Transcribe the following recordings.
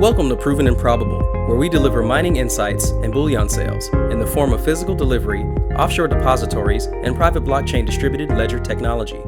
Welcome to Proven and Probable, where we deliver mining insights and bullion sales in the form of physical delivery, offshore depositories, and private blockchain distributed ledger technology.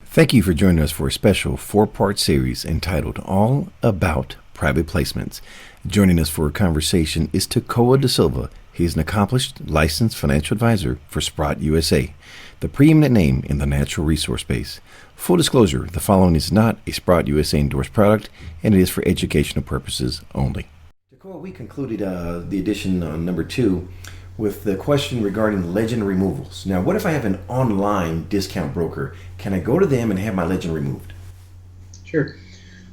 Thank you for joining us for a special four-part series entitled All About Private Placements. Joining us for a conversation is Tekoa Da Silva. He is an accomplished licensed financial advisor for Sprott USA, the preeminent name in the natural resource space. Full disclosure, the following is not a Sprott USA endorsed product, and it is for educational purposes only. Tekoa, we concluded the edition on number 2 with the question regarding legend removals. Now, what if I have an online discount broker? Can I go to them and have my legend removed? Sure.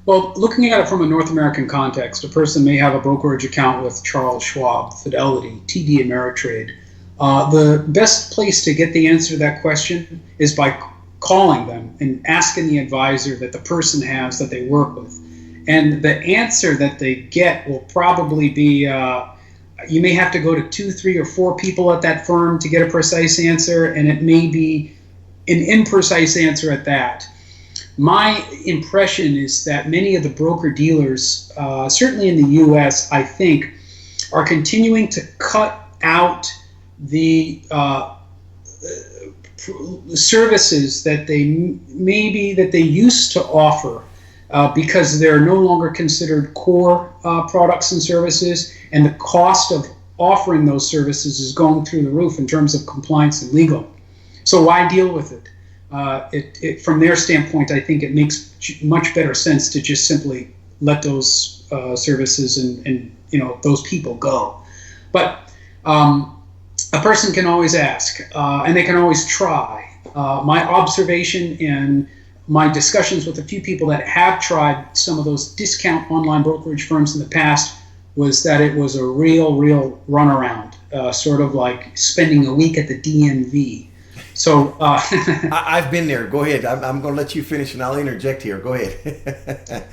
Well, looking at it from a North American context, a person may have a brokerage account with Charles Schwab, Fidelity, TD Ameritrade. The best place to get the answer to that question is by calling them and asking the advisor that the person has that they work with. And the answer that they get will probably be, you may have to go to 2, 3, or 4 people at that firm to get a precise answer, and it may be an imprecise answer at that. My impression is that many of the broker-dealers, certainly in the U.S., I think, are continuing to cut out the services that they used to offer because they're no longer considered core products and services, and the cost of offering those services is going through the roof in terms of compliance and legal. So why deal with it? From their standpoint, I think it makes much better sense to just simply let those services and those people go. But a person can always ask, and they can always try. My observation and my discussions with a few people that have tried some of those discount online brokerage firms in the past was that it was a real runaround, sort of like spending a week at the DMV. So I've been there. Go ahead. I'm going to let you finish, and I'll interject here. Go ahead.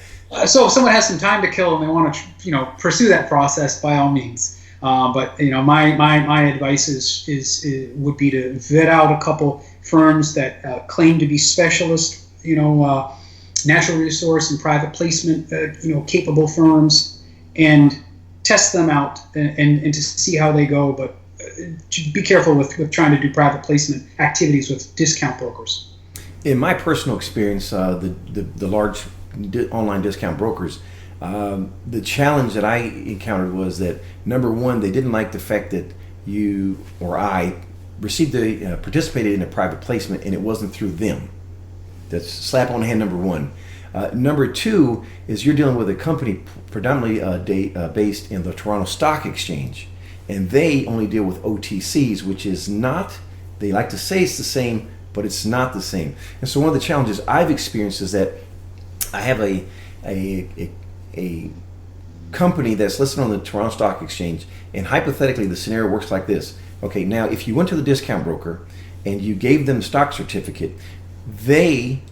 So if someone has some time to kill and they want to, pursue that process, by all means. But my advice would be to vet out a couple firms that claim to be specialist, natural resource and private placement, capable firms, and test them out and to see how they go. But be careful with trying to do private placement activities with discount brokers. In my personal experience, the large online discount brokers, the challenge that I encountered was that, number one, they didn't like the fact that you or I participated in a private placement and it wasn't through them. That's slap on the hand, number one. Number two is you're dealing with a company predominantly based in the Toronto Stock Exchange, and they only deal with OTCs, which is not, they like to say it's the same, but it's not the same. And so one of the challenges I've experienced is that I have a company that's listed on the Toronto Stock Exchange, and hypothetically the scenario works like this. Okay, now if you went to the discount broker and you gave them the stock certificate, they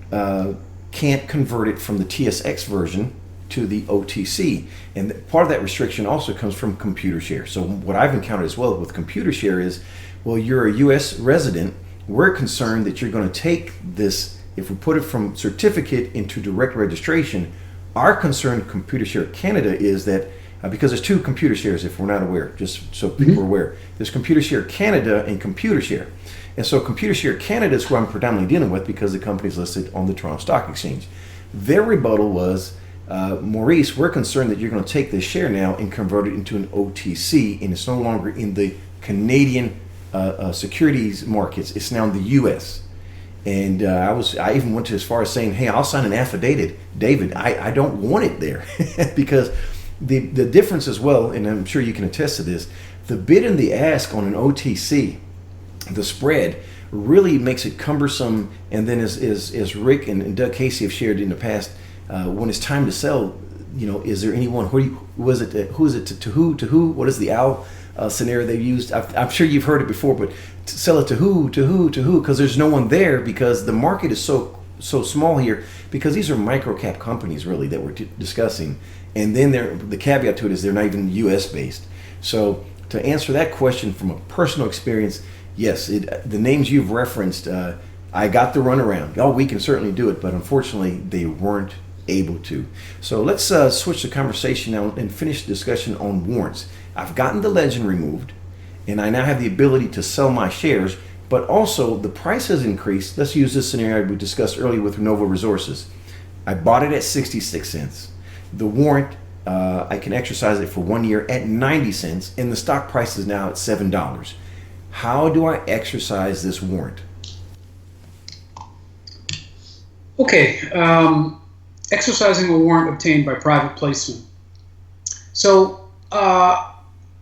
can't convert it from the TSX version to the OTC, and part of that restriction also comes from computer share. So what I've encountered as well with computer share is, well, you're a US resident, we're concerned that you're going to take this, if we put it from certificate into direct registration. Our concern, Computer Share Canada, is that because there's 2 computer shares, if we're not aware, just so people are aware, there's Computer Share Canada and Computer Share. And so Computer Share Canada is who I'm predominantly dealing with because the company is listed on the Toronto Stock Exchange. Their rebuttal was, Maurice, we're concerned that you're going to take this share now and convert it into an OTC, and it's no longer in the Canadian securities markets, it's now in the US. And I even went to as far as saying, hey, I'll sign an affidavit, David, I don't want it there. Because the difference as well, and I'm sure you can attest to this, the bid and the ask on an OTC, the spread, really makes it cumbersome. And then as Rick and Doug Casey have shared in the past, when it's time to sell, is there anyone, who is it to who? What is the OWL scenario they used? I'm sure you've heard it before, but to sell it to who, because there's no one there, because the market is so small here, because these are micro cap companies really that we're discussing. And then the caveat to it is they're not even US based. So to answer that question from a personal experience, yes, the names you've referenced, I got the runaround. Oh, we can certainly do it, but unfortunately they weren't able to. So let's switch the conversation now and finish the discussion on warrants. I've gotten the legend removed, and I now have the ability to sell my shares, but also the price has increased. Let's use this scenario we discussed earlier with Renova Resources. I bought it at 66 cents. The warrant, I can exercise it for 1 year at 90 cents, and the stock price is now at $7. How do I exercise this warrant? Okay, exercising a warrant obtained by private placement. So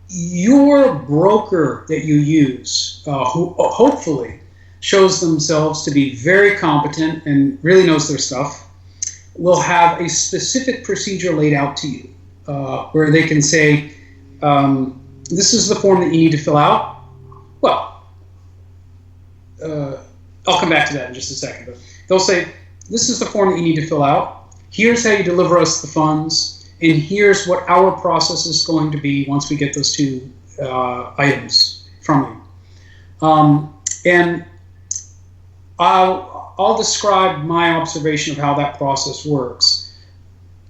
your broker that you use, who hopefully shows themselves to be very competent and really knows their stuff, will have a specific procedure laid out to you where they can say, this is the form that you need to fill out. Well, I'll come back to that in just a second, but they'll say, this is the form that you need to fill out. Here's how you deliver us the funds, and here's what our process is going to be once we get those two items from you. And I'll describe my observation of how that process works.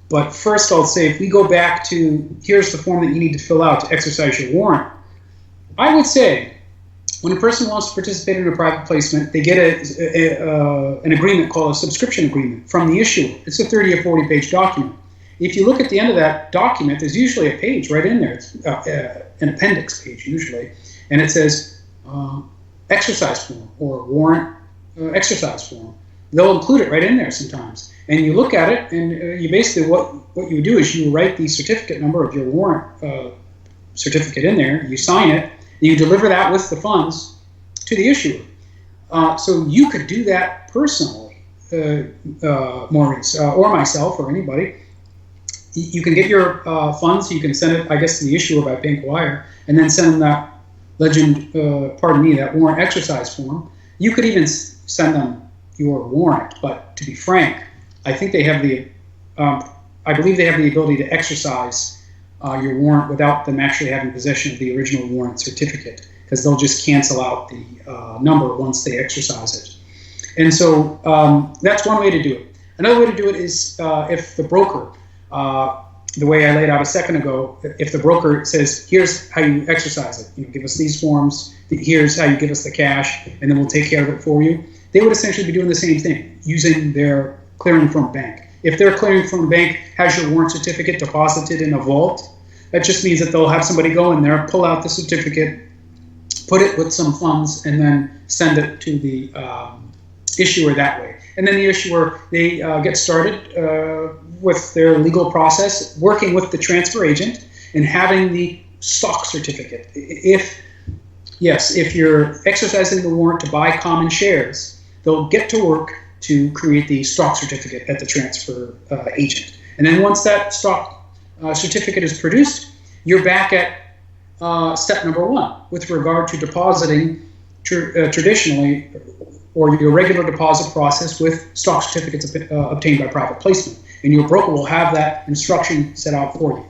But first I'll say, if we go back to, here's the form that you need to fill out to exercise your warrant, I would say, when a person wants to participate in a private placement, they get an agreement called a subscription agreement from the issuer. It's a 30 or 40 page document. If you look at the end of that document, there's usually a page right in there. It's an appendix page usually, and it says exercise form or warrant exercise form. They'll include it right in there sometimes. And you look at it, and you basically, what you do is you write the certificate number of your warrant certificate in there, you sign it, you deliver that with the funds to the issuer. So you could do that personally, Maurice, or myself, or anybody. You can get your funds, you can send it, I guess, to the issuer by bank wire, and then send them that that warrant exercise form. You could even send them your warrant, but to be frank, I think they have I believe they have the ability to exercise your warrant without them actually having possession of the original warrant certificate, because they'll just cancel out the number once they exercise it. And so that's one way to do it. Another way to do it is if the broker, the way I laid out a second ago, if the broker says, here's how you exercise it, give us these forms, here's how you give us the cash, and then we'll take care of it for you, they would essentially be doing the same thing, using their clearing firm bank. If their clearing firm bank has your warrant certificate deposited in a vault, that just means that they'll have somebody go in there, pull out the certificate, put it with some funds, and then send it to the issuer that way. And then the issuer, they get started with their legal process, working with the transfer agent and having the stock certificate. If you're exercising the warrant to buy common shares, they'll get to work to create the stock certificate at the transfer agent. And then once that stock certificate is produced, you're back at step number one with regard to depositing traditionally, or your regular deposit process with stock certificates obtained by private placement. And your broker will have that instruction set out for you.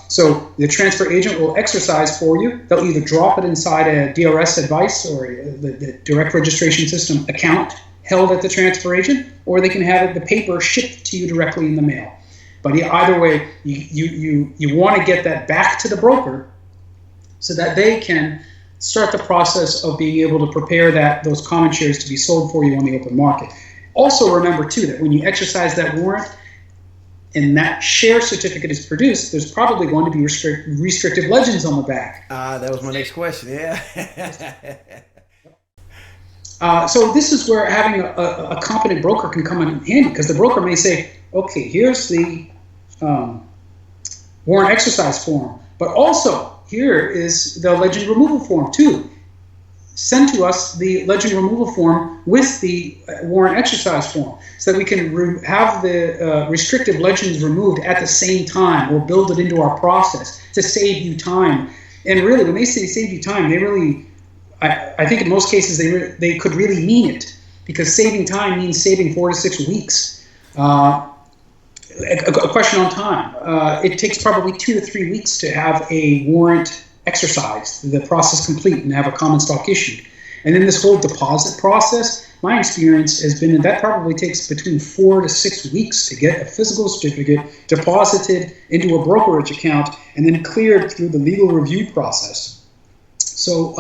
So the transfer agent will exercise for you. They'll either drop it inside a DRS advice or the direct registration system account held at the transfer agent, or they can have the paper shipped to you directly in the mail. But either way, you want to get that back to the broker so that they can start the process of being able to prepare those common shares to be sold for you on the open market. Also remember too that when you exercise that warrant and that share certificate is produced, there's probably going to be restrictive legends on the back. That was my next question. Yeah. So this is where having a competent broker can come in handy, because the broker may say, okay, here's the warrant exercise form, but also here is the legend removal form too. Send to us the legend removal form with the warrant exercise form so that we can have the restrictive legends removed at the same time, or build it into our process to save you time. And really, when they say save you time, they really, I think in most cases they could really mean it, because saving time means saving 4 to 6 weeks. A question on time. It takes probably 2 to 3 weeks to have a warrant exercised, the process complete, and have a common stock issued. And then this whole deposit process, my experience has been that probably takes between 4 to 6 weeks to get a physical certificate deposited into a brokerage account and then cleared through the legal review process. So,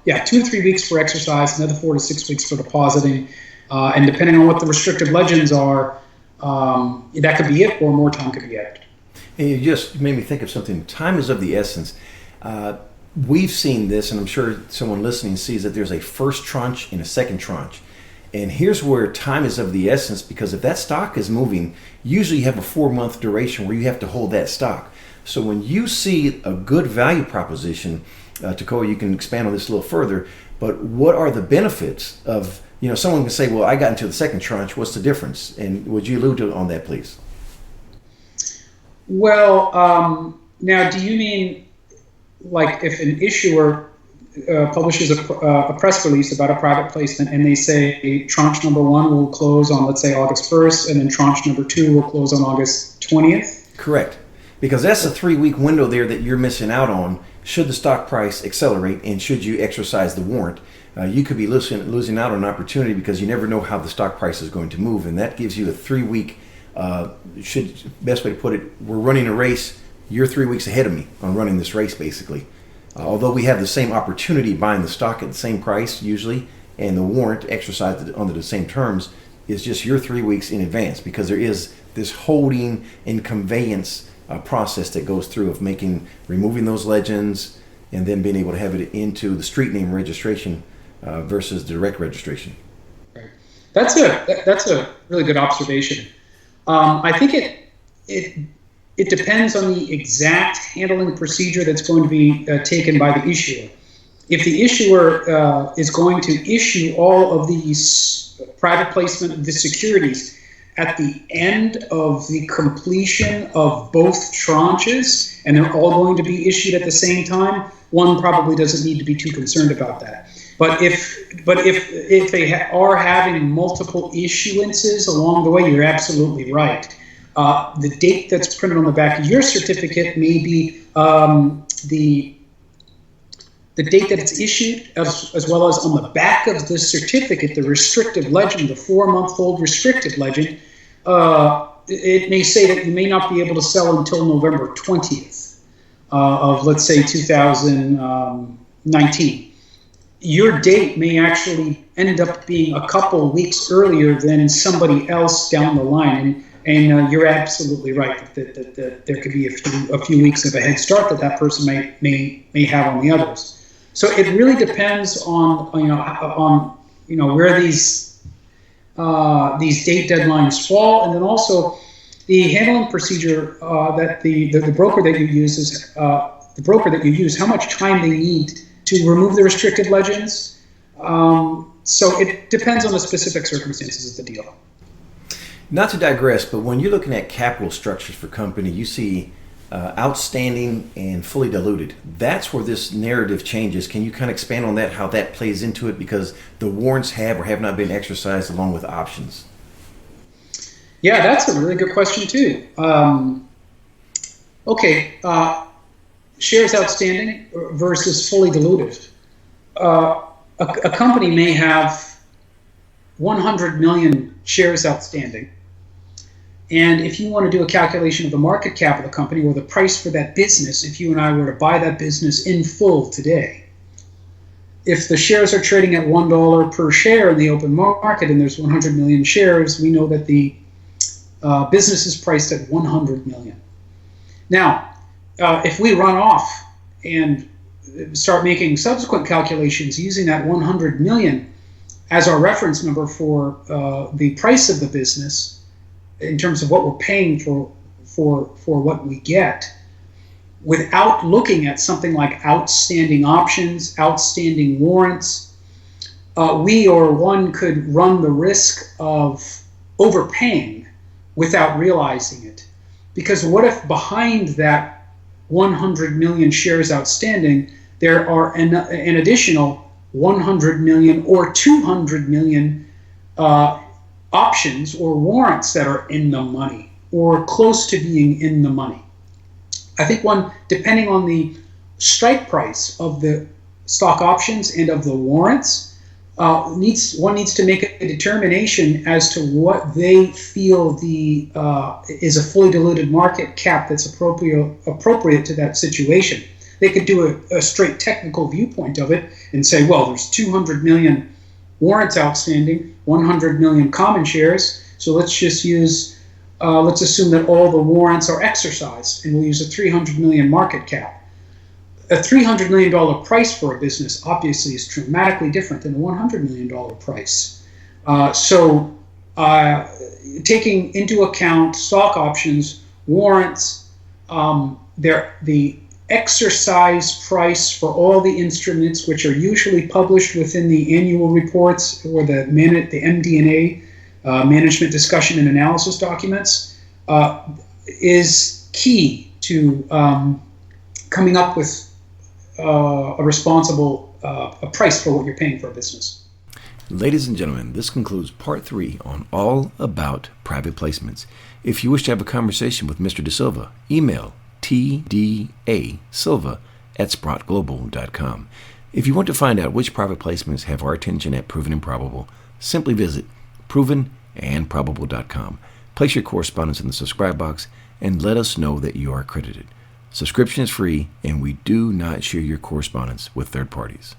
2 to 3 weeks for exercise, another 4 to 6 weeks for depositing, and depending on what the restricted legends are, that could be it, or more time could be added. And you just made me think of something. Time is of the essence. We've seen this, and I'm sure someone listening sees that there's a first tranche and a second tranche. And here's where time is of the essence, because if that stock is moving, usually you have a 4-month duration where you have to hold that stock. So when you see a good value proposition, Tekoa, you can expand on this a little further, but what are the benefits of, someone can say, well, I got into the second tranche, what's the difference? And would you allude on that, please? Well, now do you mean like if an issuer publishes a press release about a private placement and they say tranche number 1 will close on, let's say, August 1st, and then tranche number 2 will close on August 20th? Correct. Because that's a 3-week window there that you're missing out on should the stock price accelerate and should you exercise the warrant. You could be losing out on an opportunity because you never know how the stock price is going to move, and that gives you a 3-week, best way to put it, we're running a race, you're 3 weeks ahead of me on running this race, basically. Although we have the same opportunity buying the stock at the same price usually, and the warrant exercised under the same terms is just you're 3 weeks in advance, because there is this holding and conveyance process that goes through of removing those legends and then being able to have it into the street name registration versus direct registration. Right. That's a really good observation. I think it depends on the exact handling procedure that's going to be taken by the issuer. If the issuer is going to issue all of these private placement of the securities at the end of the completion of both tranches, and they're all going to be issued at the same time, one probably doesn't need to be too concerned about that. But if they are having multiple issuances along the way, you're absolutely right. The date that's printed on the back of your certificate may be the date that it's issued, as well as on the back of the certificate, the restrictive legend, the 4-month hold restrictive legend. It may say that you may not be able to sell until November 20th of, let's say, 2019. Your date may actually end up being a couple weeks earlier than somebody else down the line, and you're absolutely right that there could be a few weeks of a head start that person may have on the others. So it really depends on where these date deadlines fall, and then also the handling procedure that the broker that you use is how much time they need to remove the restricted legends. So it depends on the specific circumstances of the deal. Not to digress, but when you're looking at capital structures for company, you see outstanding and fully diluted. That's where this narrative changes. Can you kind of expand on that, how that plays into it? Because the warrants have or have not been exercised along with options. Yeah, that's a really good question too. Shares outstanding versus fully diluted. A company may have 100 million shares outstanding. And if you want to do a calculation of the market cap of the company or the price for that business, if you and I were to buy that business in full today, if the shares are trading at $1 per share in the open market and there's 100 million shares, we know that the business is priced at 100 million. Now, if we run off and start making subsequent calculations using that 100 million as our reference number for the price of the business, in terms of what we're paying for what we get, without looking at something like outstanding options, outstanding warrants, we or one could run the risk of overpaying without realizing it. Because what if behind that 100 million shares outstanding, there are an additional 100 million or 200 million options or warrants that are in the money or close to being in the money? I think depending on the strike price of the stock options and of the warrants, one needs to make a determination as to what they feel is a fully diluted market cap that's appropriate to that situation. They could do a straight technical viewpoint of it and say, well, there's 200 million warrants outstanding, 100 million common shares, so let's just let's assume that all the warrants are exercised, and we'll use a 300 million market cap. A $300 million price for a business obviously is dramatically different than a $100 million price. Taking into account stock options, warrants, the exercise price for all the instruments, which are usually published within the annual reports or the MD&A, management discussion and analysis documents, is key to coming up with a responsible price for what you're paying for a business. Ladies and gentlemen, this concludes part 3 on all about private placements. If you wish to have a conversation with Mr. Da Silva, email tdasilva@sprottglobal.com. If you want to find out which private placements have our attention at Proven and Probable, simply visit ProvenAndProbable.com. Place your correspondence in the subscribe box and let us know that you are accredited. Subscription is free, and we do not share your correspondence with third parties.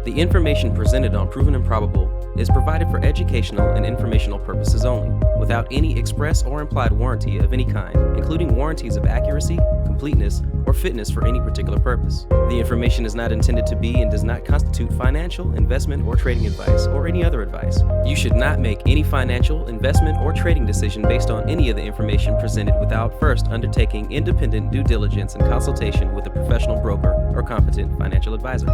The information presented on Proven and Probable is provided for educational and informational purposes only, without any express or implied warranty of any kind, including warranties of accuracy, completeness, or fitness for any particular purpose. The information is not intended to be and does not constitute financial, investment, or trading advice, or any other advice. You should not make any financial, investment, or trading decision based on any of the information presented without first undertaking independent due diligence and consultation with a professional broker or competent financial advisor.